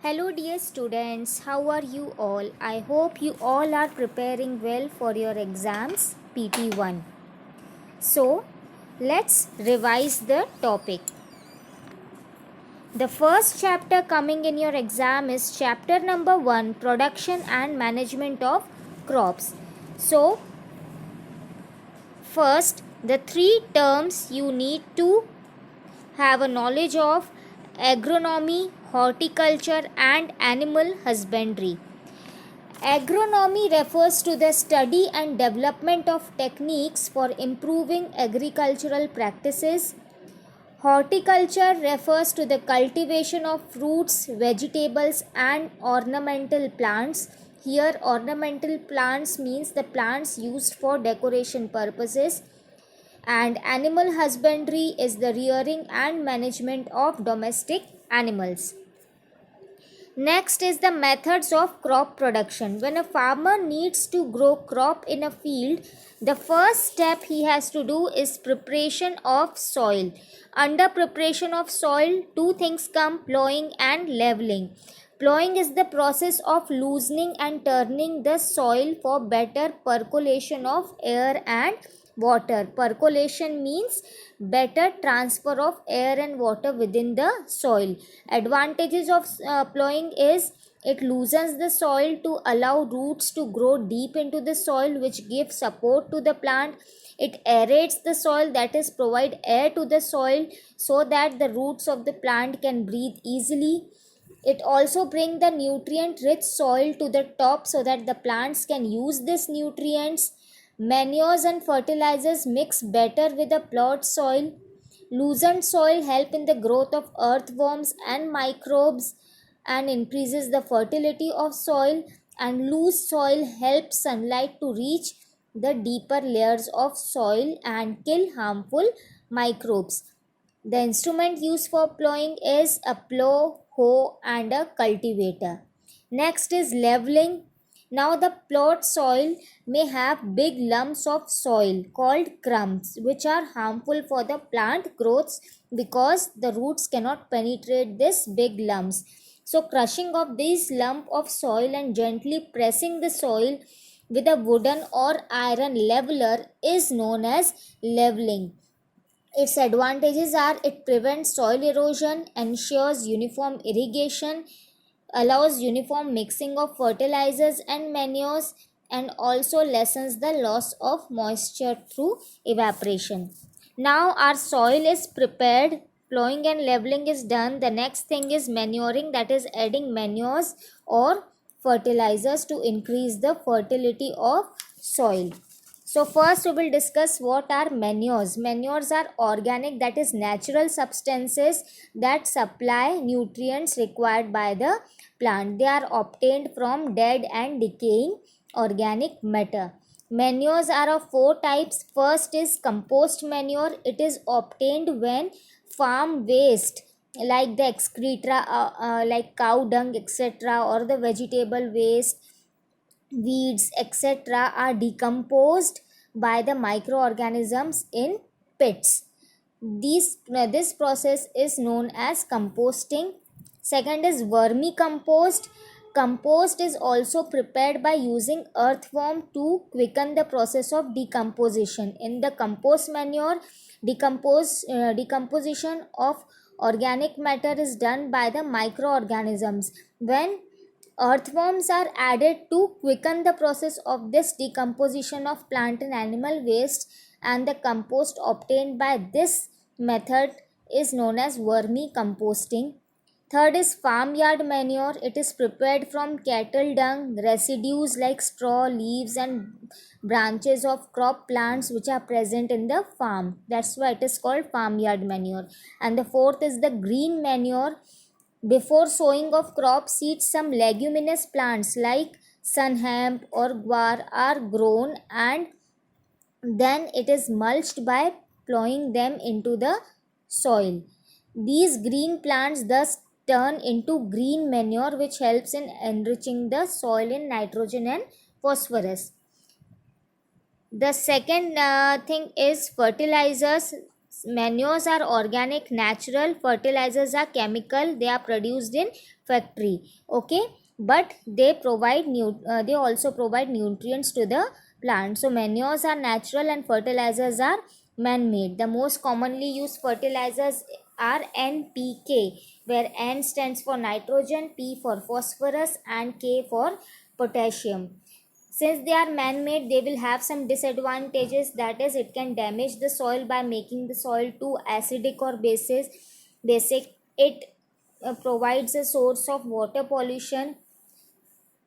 Hello, dear students. How are you all? I hope you all are preparing well for your exams PT1. So, let's revise the topic. The first chapter coming in your exam is chapter number 1, Production and Management of Crops. So, first, the three terms you need to have a knowledge of: agronomy, horticulture, and animal husbandry. Agronomy refers to the study and development of techniques for improving agricultural practices. Horticulture refers to the cultivation of fruits, vegetables, and ornamental plants. Here, ornamental plants means the plants used for decoration purposes. And animal husbandry is the rearing and management of domestic animals. Next is the methods of crop production. When a farmer needs to grow crop in a field, the first step he has to do is preparation of soil. Under preparation of soil, two things come: plowing and leveling. Plowing is the process of loosening and turning the soil for better percolation of air and water. Percolation means better transfer of air and water within the soil. Advantages of plowing is it loosens the soil to allow roots to grow deep into the soil, which gives support to the plant. It aerates the soil, that is provide air to the soil so that the roots of the plant can breathe easily. It also brings the nutrient rich soil to the top so that the plants can use these nutrients. Manures and fertilizers mix better with the plowed soil. Loosened soil help in the growth of earthworms and microbes and increases the fertility of soil. And loose soil helps sunlight to reach the deeper layers of soil and kill harmful microbes. The instrument used for plowing is a plow, hoe, and a cultivator. Next is leveling. Now the plowed soil may have big lumps of soil called crumbs, which are harmful for the plant growths because the roots cannot penetrate these big lumps. So crushing of these lump of soil and gently pressing the soil with a wooden or iron leveler is known as leveling. Its advantages are: it prevents soil erosion, ensures uniform irrigation, allows uniform mixing of fertilizers and manures, and also lessens the loss of moisture through evaporation. Now our soil is prepared, plowing and leveling is done. The next thing is manuring, that is adding manures or fertilizers to increase the fertility of soil. So first we will discuss what are manures. Manures are organic, that is natural substances that supply nutrients required by the plant. They are obtained from dead and decaying organic matter. Manures are of four types. First is compost manure. It is obtained when farm waste like the excreta like cow dung etc., or the vegetable waste, weeds etc., are decomposed by the microorganisms in pits. This process is known as composting. Second is vermicompost. Compost is also prepared by using earthworm to quicken the process of decomposition. In the compost manure, decomposition of organic matter is done by the microorganisms. When earthworms are added to quicken the process of this decomposition of plant and animal waste, and the compost obtained by this method is known as vermicomposting. Third is farmyard manure. It is prepared from cattle dung, residues like straw, leaves, and branches of crop plants which are present in the farm. That's why it is called farmyard manure. And the fourth is the green manure. Before sowing of crop seeds, some leguminous plants like sun hemp or guar are grown, and then it is mulched by plowing them into the soil. These green plants thus turn into green manure, which helps in enriching the soil in nitrogen and phosphorus. The second thing is fertilizers. Manures are organic, natural. Fertilizers are chemical. They are produced in factory. Okay, but they also provide nutrients to the plant. So manures are natural and fertilizers are man-made. The most commonly used fertilizers are NPK, where N stands for nitrogen, P for phosphorus, and K for potassium. Since they are man-made, they will have some disadvantages. That is, it can damage the soil by making the soil too acidic or basic. It provides a source of water pollution,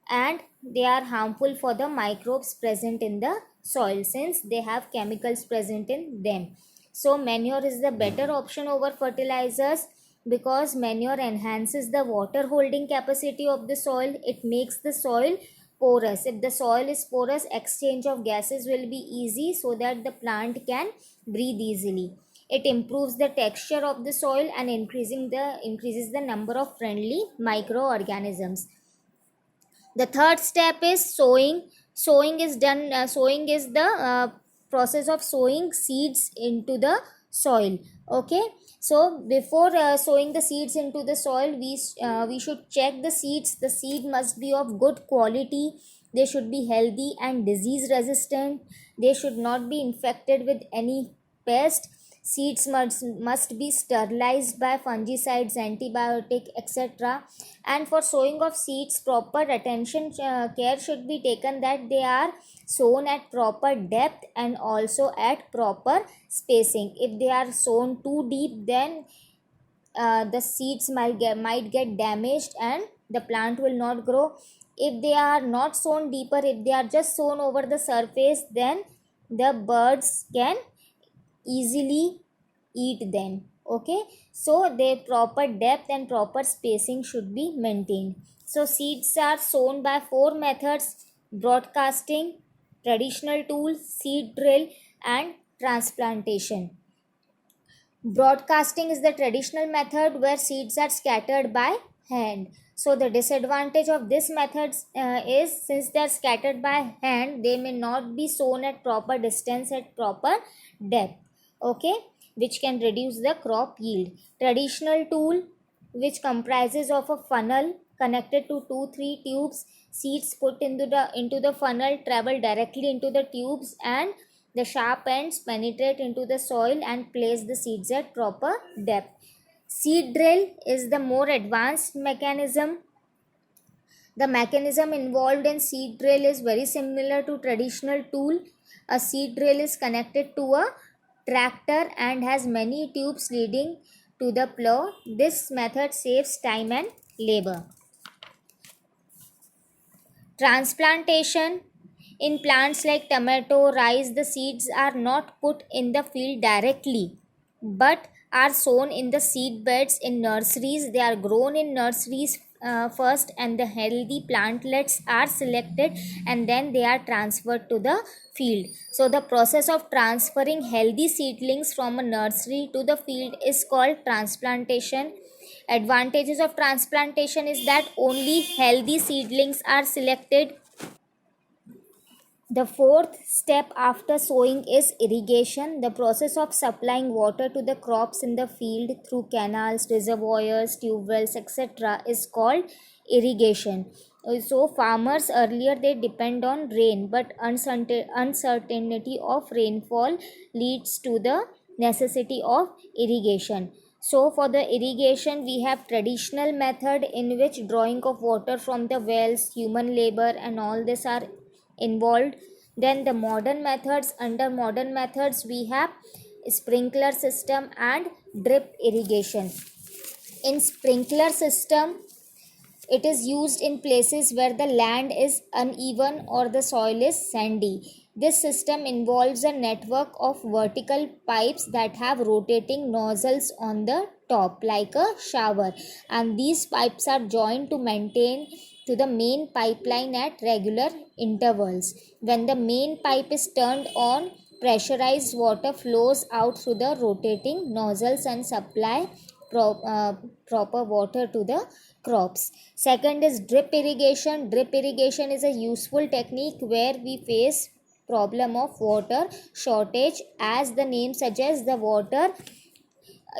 and they are harmful for the microbes present in the soil since they have chemicals present in them. So manure is the better option over fertilizers because manure enhances the water holding capacity of the soil. It makes the soil porous. If the soil is porous, exchange of gases will be easy so that the plant can breathe easily. It improves the texture of the soil and increases the number of friendly microorganisms. The third step is sowing. Sowing is the process of sowing seeds into the soil. Okay, so before sowing the seeds into the soil, we should check the seeds. The seed must be of good quality. They should be healthy and disease resistant. They should not be infected with any pest. Seeds must be sterilized by fungicides, antibiotic, etc. And for sowing of seeds, proper attention care should be taken that they are sown at proper depth and also at proper spacing. If they are sown too deep, then the seeds might get damaged and the plant will not grow. If they are not sown deeper, if they are just sown over the surface, then the birds can easily eat them. Okay, so their proper depth and proper spacing should be maintained. So seeds are sown by four methods: broadcasting, traditional tools, seed drill, and transplantation. Broadcasting is the traditional method where seeds are scattered by hand. So the disadvantage of this method is, since they are scattered by hand, they may not be sown at proper distance, at proper depth. Okay, which can reduce the crop yield. Traditional tool, which comprises of a funnel connected to 2-3 tubes. Seeds put into the funnel travel directly into the tubes, and the sharp ends penetrate into the soil and place the seeds at proper depth. Seed drill is the more advanced mechanism. The mechanism involved in seed drill is very similar to traditional tool. A seed drill is connected to a tractor and has many tubes leading to the plow. This method saves time and labor. Transplantation. In plants like tomato, rice, the seeds are not put in the field directly but are sown in the seed beds in nurseries. They are grown in nurseries first, and the healthy plantlets are selected and then they are transferred to the field. So the process of transferring healthy seedlings from a nursery to the field is called transplantation. Advantages of transplantation is that only healthy seedlings are selected. The fourth step after sowing is irrigation. The process of supplying water to the crops in the field through canals, reservoirs, tube wells, etc. is called irrigation. So farmers earlier they depend on rain, but uncertainty of rainfall leads to the necessity of irrigation. So for the irrigation, we have traditional method in which drawing of water from the wells, human labor and all this are involved. Then the modern methods, under modern methods we have sprinkler system and drip irrigation. In sprinkler system, it is used in places where the land is uneven or the soil is sandy. This system involves a network of vertical pipes that have rotating nozzles on the top like a shower, and these pipes are joined to maintain to the main pipeline at regular intervals. When the main pipe is turned on, pressurized water flows out through the rotating nozzles and supply proper water to the crops. Second is drip irrigation. Drip irrigation is a useful technique where we face problem of water shortage. As the name suggests, the water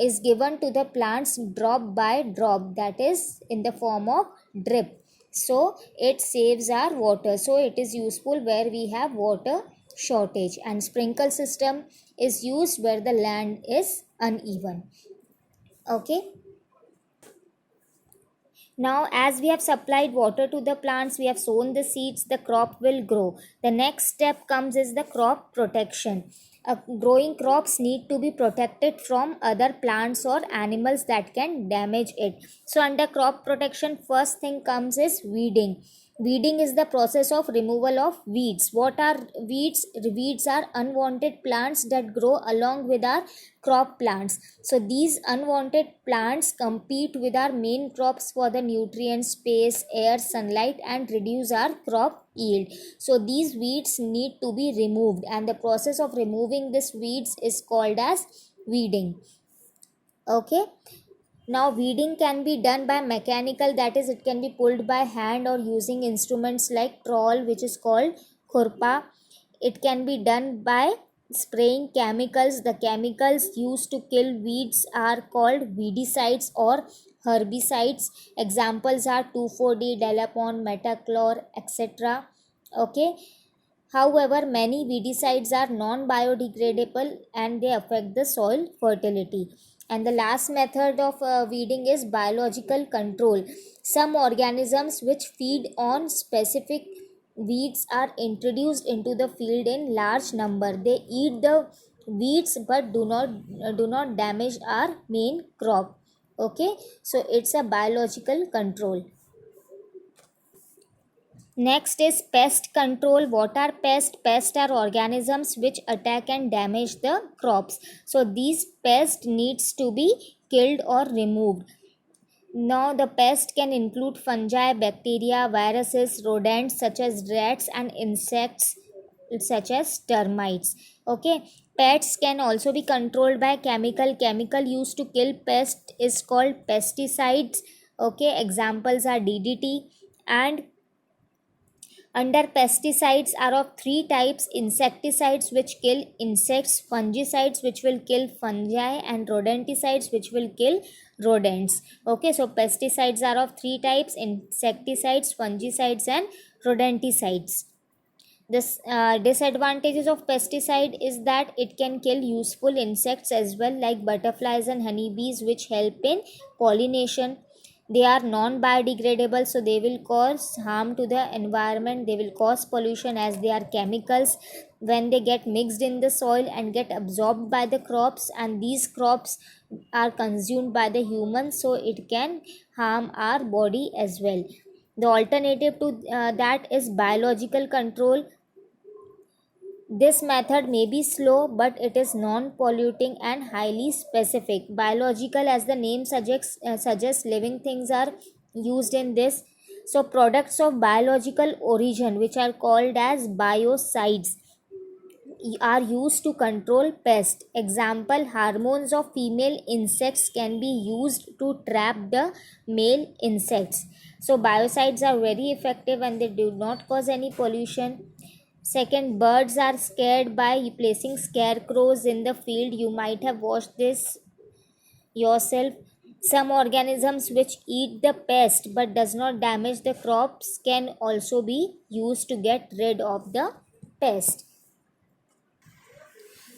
is given to the plants drop by drop, that is in the form of drip. So it saves our water. So it is useful where we have water shortage, and sprinkle system is used where the land is uneven. Okay. Now, as we have supplied water to the plants, we have sown the seeds, the crop will grow. The next step comes is the crop protection. Growing crops need to be protected from other plants or animals that can damage it. So, under crop protection, first thing comes is weeding. Weeding is the process of removal of weeds. What are weeds? Weeds are unwanted plants that grow along with our crop plants. So these unwanted plants compete with our main crops for the nutrient, space, air, sunlight, and reduce our crop yield. So these weeds need to be removed, and the process of removing these weeds is called as weeding. Okay. Now weeding can be done by mechanical, that is it can be pulled by hand or using instruments like trowel, which is called khurpa. It can be done by spraying chemicals. The chemicals used to kill weeds are called weedicides or herbicides. Examples are 2,4-D, Delapon, Metachlor, etc. Okay. However, many weedicides are non-biodegradable and they affect the soil fertility. And the last method of weeding is biological control. Some organisms which feed on specific weeds are introduced into the field in large number. They eat the weeds but do not damage our main crop. Okay, so it's a biological control. Next is pest control. What are pests? Pests are organisms which attack and damage the crops. So these pests needs to be killed or removed. Now the pest can include fungi, bacteria, viruses, rodents such as rats, and insects such as termites. Okay. Pests can also be controlled by chemical used to kill pests is called pesticides. Okay. Examples are DDT. And under pesticides are of three types: insecticides which kill insects, fungicides which will kill fungi, and rodenticides which will kill rodents. Okay, so pesticides are of three types: insecticides, fungicides, and rodenticides. This disadvantages of pesticide is that it can kill useful insects as well, like butterflies and honeybees, which help in pollination. They are non-biodegradable, so they will cause harm to the environment. They will cause pollution as they are chemicals. When they get mixed in the soil and get absorbed by the crops, and these crops are consumed by the humans, so it can harm our body as well. The alternative to that is biological control. This method may be slow, but it is non-polluting and highly specific. Biological, as the name suggests, living things are used in this. So products of biological origin, which are called as biocides, are used to control pests. Example, hormones of female insects can be used to trap the male insects. So biocides are very effective and they do not cause any pollution. Second, birds are scared by placing scarecrows in the field. You might have watched this yourself. Some organisms which eat the pest but does not damage the crops can also be used to get rid of the pest.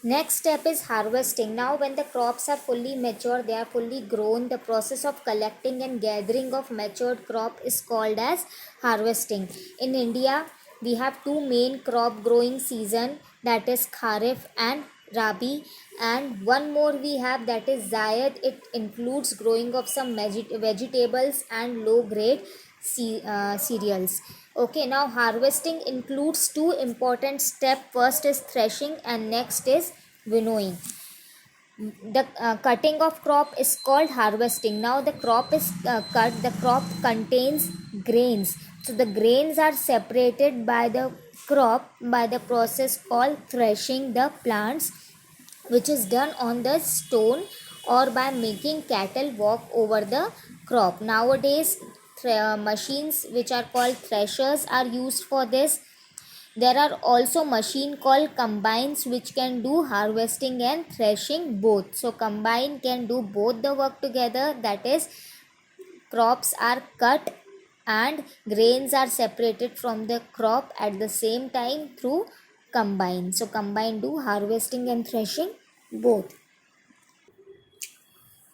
Next step is harvesting. Now when the crops are fully mature, they are fully grown, the process of collecting and gathering of matured crop is called as harvesting. In India, we have two main crop growing season, that is Kharif and Rabi, and one more we have, that is Zayed. It includes growing of some vegetables and low grade cereals. Okay, now harvesting includes two important steps. First is threshing and next is winnowing. The cutting of crop is called harvesting. Now the crop is cut. The crop contains grains. So the grains are separated by the crop by the process called threshing the plants, which is done on the stone or by making cattle walk over the crop. Nowadays, machines which are called threshers are used for this. There are also machine called combines which can do harvesting and threshing both. So combine can do both the work together, that is crops are cut and grains are separated from the crop at the same time through combine. So combine do harvesting and threshing both.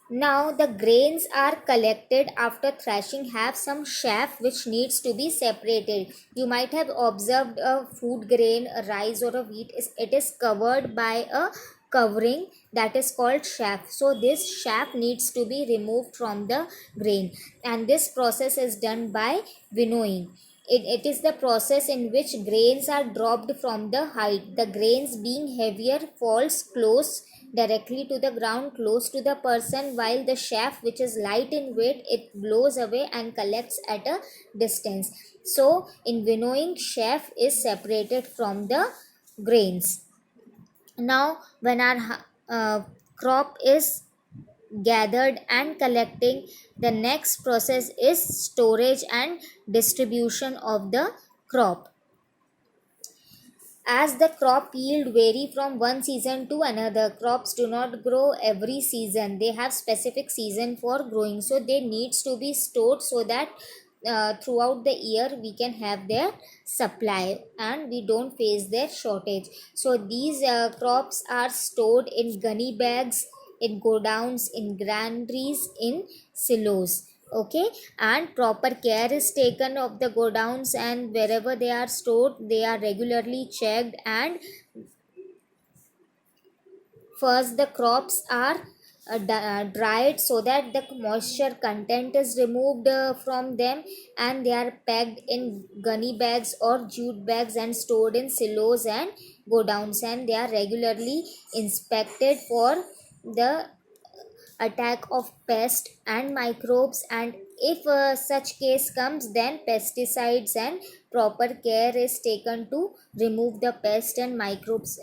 Now the grains are collected after threshing have some chaff which needs to be separated. You might have observed a food grain, a rice or a wheat, it is covered by a covering that is called chaff. So this chaff needs to be removed from the grain, and this process is done by winnowing. It is the process in which grains are dropped from the height. The grains being heavier falls close directly to the ground close to the person, while the chaff which is light in weight it blows away and collects at a distance. So in winnowing, chaff is separated from the grains. Now when our crop is gathered and collecting, the next process is storage and distribution of the crop. As the crop yield vary from one season to another, crops do not grow every season. They have specific season for growing. So they needs to be stored so that throughout the year we can have their supply and we don't face their shortage. So these crops are stored in gunny bags, in godowns, in granaries, in silos. Okay, and proper care is taken of the godowns, and wherever they are stored they are regularly checked, and first the crops are dried so that the moisture content is removed from them, and they are packed in gunny bags or jute bags and stored in silos and godowns, and they are regularly inspected for the attack of pest and microbes, and if such case comes, then pesticides and proper care is taken to remove the pest and microbes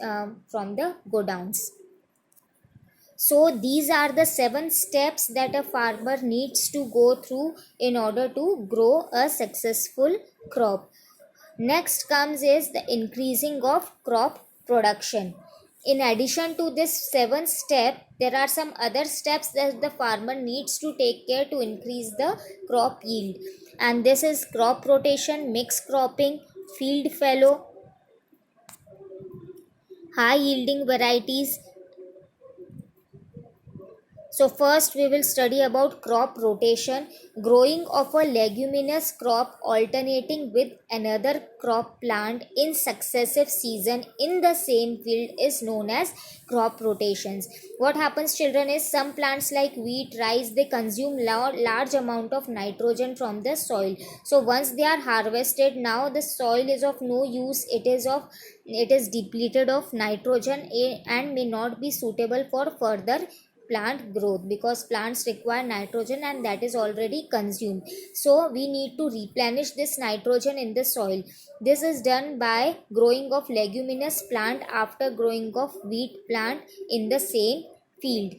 from the godowns. So these are the 7 steps that a farmer needs to go through in order to grow a successful crop. Next comes is the increasing of crop production. In addition to this 7 step, there are some other steps that the farmer needs to take care to increase the crop yield. And this is crop rotation, mixed cropping, field fallow, high yielding varieties. So first we will study about crop rotation. Growing of a leguminous crop alternating with another crop plant in successive season in the same field is known as crop rotations. What happens, children, is some plants like wheat, rice, they consume large amount of nitrogen from the soil. So once they are harvested, now the soil is of no use. It is depleted of nitrogen and may not be suitable for further plant growth because plants require nitrogen and that is already consumed. So we need to replenish this nitrogen in the soil. This is done by growing of leguminous plant after growing of wheat plant in the same field.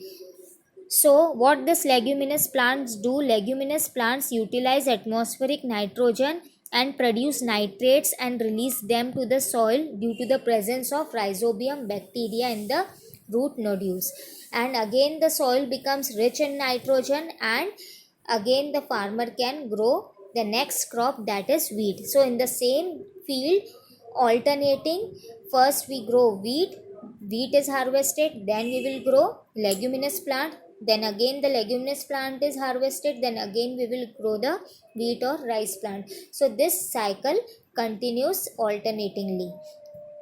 So what this leguminous plants do, leguminous plants utilize atmospheric nitrogen and produce nitrates and release them to the soil due to the presence of rhizobium bacteria in the root nodules, and again the soil becomes rich in nitrogen, and again the farmer can grow the next crop, that is wheat. So in the same field, alternating, first we grow wheat is harvested, then we will grow leguminous plant, then again the leguminous plant is harvested, then again we will grow the wheat or rice plant. So this cycle continues alternatingly.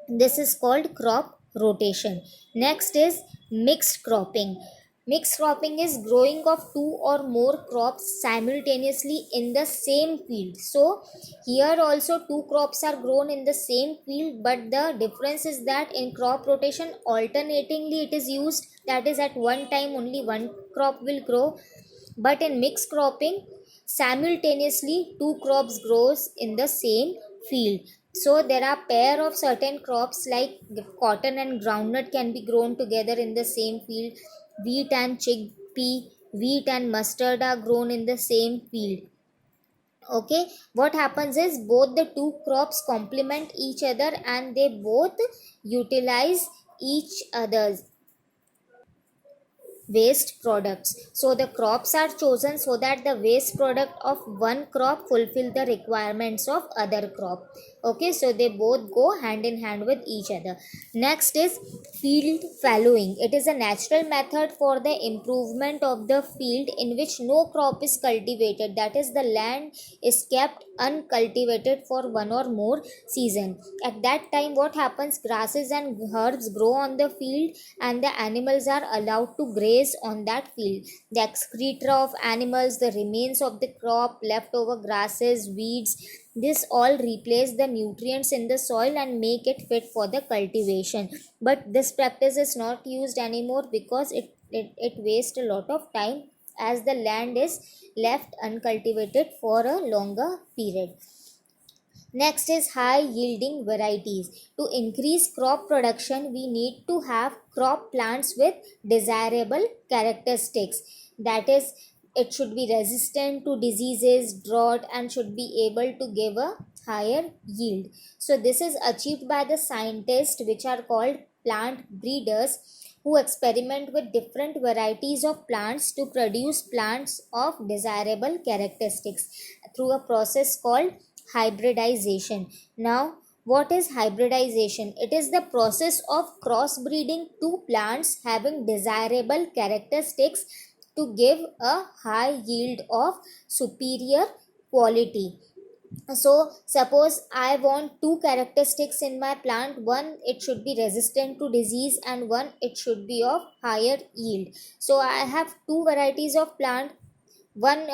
This is called crop rotation. Next is mixed cropping. Mixed cropping is growing of 2 or more crops simultaneously in the same field. So here also 2 crops are grown in the same field, but the difference is that in crop rotation alternatingly it is used, that is at one time only one crop will grow, but in mixed cropping simultaneously 2 crops grows in the same field. So there are pair of certain crops like cotton and groundnut can be grown together in the same field. Wheat and chickpea, wheat and mustard are grown in the same field. Okay, what happens is both the two crops complement each other and they both utilize each other's waste products. So the crops are chosen so that the waste product of one crop fulfill the requirements of other crop. Okay, so they both go hand in hand with each other. Next is field fallowing. It is a natural method for the improvement of the field in which no crop is cultivated, that is the land is kept uncultivated for one or more season. At that time what happens, grasses and herbs grow on the field and the animals are allowed to graze on that field. The excreta of animals, the remains of the crop, leftover grasses, weeds, this all replace the nutrients in the soil and make it fit for the cultivation. But this practice is not used anymore because it wastes a lot of time as the land is left uncultivated for a longer period. Next is high yielding varieties. To increase crop production, we need to have crop plants with desirable characteristics. That is, it should be resistant to diseases, drought, and should be able to give a higher yield. So, this is achieved by the scientists, which are called plant breeders, who experiment with different varieties of plants to produce plants of desirable characteristics through a process called hybridization. Now, what is hybridization? It is the process of crossbreeding two plants having desirable characteristics to give a high yield of superior quality. So suppose I want two characteristics in my plant. One, it should be resistant to disease, and one, it should be of higher yield. So I have two varieties of plant. One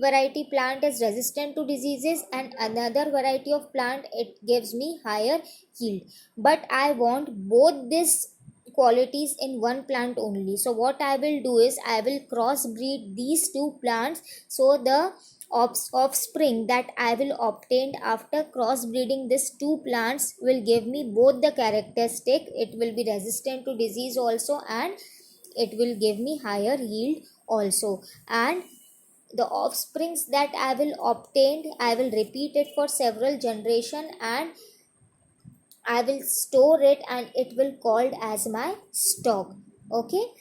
variety plant is resistant to diseases and another variety of plant it gives me higher yield, but I want both these qualities in one plant only. So what I will do is I will crossbreed these two plants, so the offspring that I will obtain after crossbreeding these two plants will give me both the characteristic. It will be resistant to disease also and it will give me higher yield also. And the offsprings that I will obtain, I will repeat it for several generation and I will store it and it will called as my stock. Okay,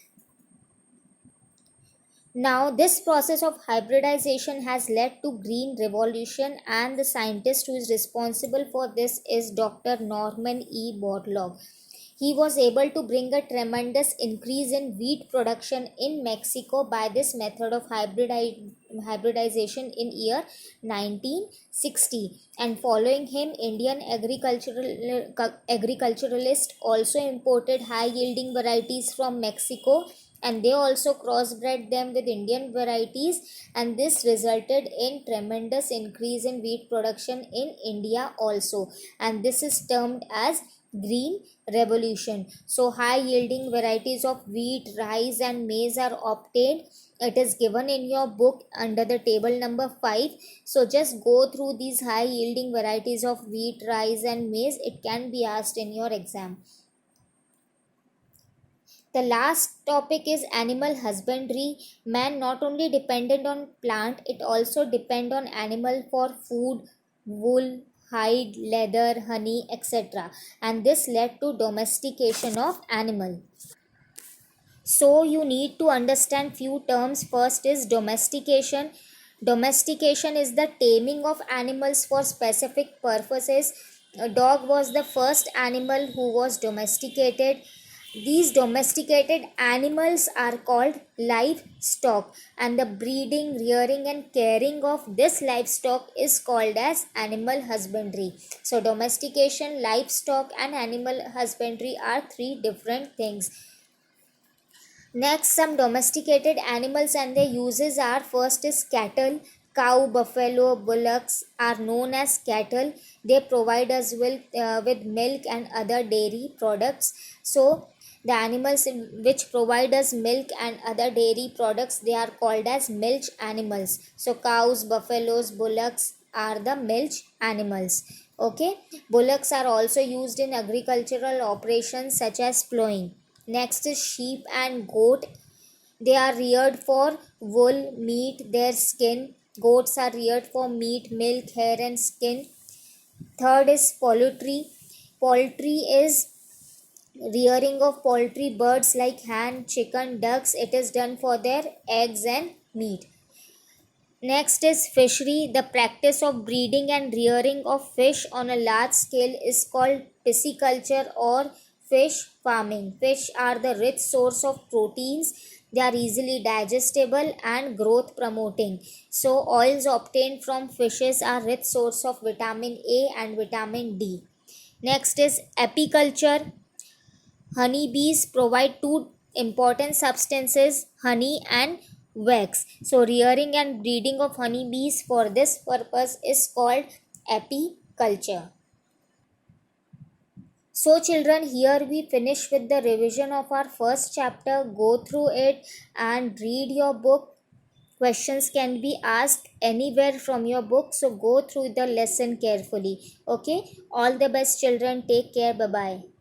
now this process of hybridization has led to green revolution and the scientist who is responsible for this is Dr. Norman E. Borlaug. He was able to bring a tremendous increase in wheat production in Mexico by this method of hybridization in year 1960. And following him, Indian agriculturalists also imported high yielding varieties from Mexico and they also crossbred them with Indian varieties, and this resulted in tremendous increase in wheat production in India also, and this is termed as green revolution. So high yielding varieties of wheat, rice and maize are obtained. It is given in your book under the table number 5. So just go through these high yielding varieties of wheat, rice and maize. It can be asked in your exam. The last topic is animal husbandry. Man not only dependent on plant, it also depend on animal for food, wool, hide, leather, honey, etc. And this led to domestication of animal. So you need to understand few terms. First is domestication. Domestication is the taming of animals for specific purposes. A dog was the first animal who was domesticated. These domesticated animals are called livestock, and the breeding, rearing and caring of this livestock is called as animal husbandry. So domestication, livestock and animal husbandry are three different things. Next, some domesticated animals and their uses are: first is cattle. Cow, buffalo, bullocks are known as cattle. They provide us with milk and other dairy products. So, the animals which provide us milk and other dairy products, they are called as milch animals. So, cows, buffaloes, bullocks are the milch animals. Okay, bullocks are also used in agricultural operations such as plowing. Next is sheep and goat. They are reared for wool, meat, their skin, Goats are reared for meat, milk, hair, and skin. Third is poultry. Poultry is rearing of poultry birds like hen, chicken, ducks. It is done for their eggs and meat. Next is fishery. The practice of breeding and rearing of fish on a large scale is called pisciculture or fish farming. Fish are the rich source of proteins. They are easily digestible and growth promoting. So oils obtained from fishes are rich source of vitamin A and vitamin D. Next is apiculture. Honeybees provide two important substances, honey and wax. So, rearing and breeding of honeybees for this purpose is called apiculture. So, children, here we finish with the revision of our first chapter. Go through it and read your book. Questions can be asked anywhere from your book. So, go through the lesson carefully. Okay, all the best, children. Take care. Bye bye.